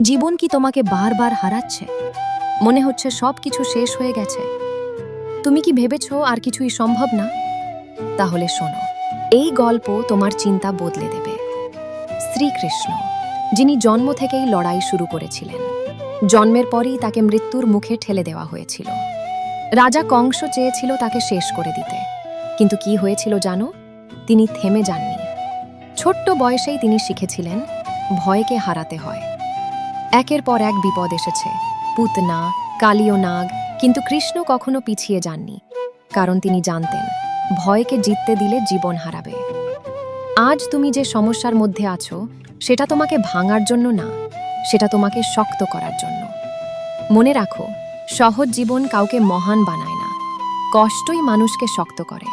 জীবন কি তোমাকে বারবার হারাচ্ছে? মনে হচ্ছে সব কিছু শেষ হয়ে গেছে। তুমি কি ভেবেছো আর কিছুই সম্ভব না? তাহলে শোনো, এই গল্প তোমার চিন্তা বদলে দেবে। শ্রীকৃষ্ণ, যিনি জন্ম থেকেই লড়াই শুরু করেছিলেন, জন্মের পরই তাকে মৃত্যুর মুখে ঠেলে দেওয়া হয়েছিল। রাজা কংস চেয়েছিল তাকে শেষ করে দিতে, কিন্তু কি হয়েছিল জানো? তিনি থেমে যাননি। ছোট্ট বয়সেই তিনি শিখেছিলেন ভয়কে হারাতে হয়। একের পর এক বিপদ এসেছে, পুতনা, কালীয় নাগ, কিন্তু কৃষ্ণ কখনো পিছিয়ে যাননি, কারণ তিনি জানতেন ভয়কে জিততে দিলে জীবন হারাবে। আজ তুমি যে সমস্যার মধ্যে আছো, সেটা তোমাকে ভাঙার জন্য না, সেটা তোমাকে শক্ত করার জন্য। মনে রাখো, সহজ জীবন কাউকে মহান বানায় না, কষ্টই মানুষকে শক্ত করে।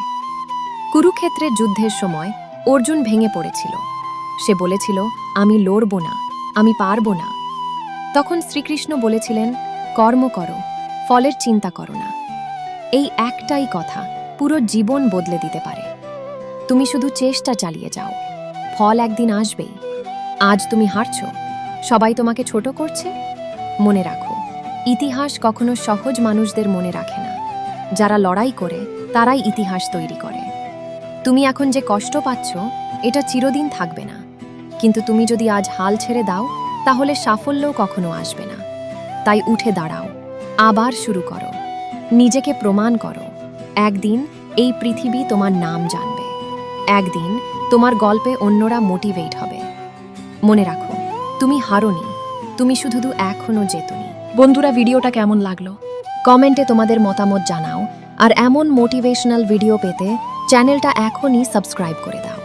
কুরুক্ষেত্রের যুদ্ধের সময় অর্জুন ভেঙে পড়েছিল। সে বলেছিল, আমি লড়ব না, আমি পারব না। তখন শ্রীকৃষ্ণ বলেছিলেন, কর্ম করো, ফলের চিন্তা করো না। এই একটাই কথা পুরো জীবন বদলে দিতে পারে। তুমি শুধু চেষ্টা চালিয়ে যাও, ফল একদিন আসবেই। আজ তুমি হারছো, সবাই তোমাকে ছোট করছে। মনে রাখো, ইতিহাস কখনো সহজ মানুষদের মনে রাখে না। যারা লড়াই করে তারাই ইতিহাস তৈরি করে। তুমি এখন যে কষ্ট পাচ্ছ, এটা চিরদিন থাকবে না, কিন্তু তুমি যদি আজ হাল ছেড়ে দাও, তাহলে সাফল্যও কখনো আসবে না। তাই উঠে দাঁড়াও, আবার শুরু করো, নিজেকে প্রমাণ করো। একদিন এই পৃথিবী তোমার নাম জানবে, একদিন তোমার গল্পে অন্যরা মোটিভেট হবে। মনে রাখো, তুমি হারোনি, তুমি শুধু এখনো জেতনি। বন্ধুরা, ভিডিওটা কেমন লাগলো কমেন্টে তোমাদের মতামত জানাও, আর এমন মোটিভেশনাল ভিডিও পেতে চ্যানেলটা এখনই সাবস্ক্রাইব করে দাও।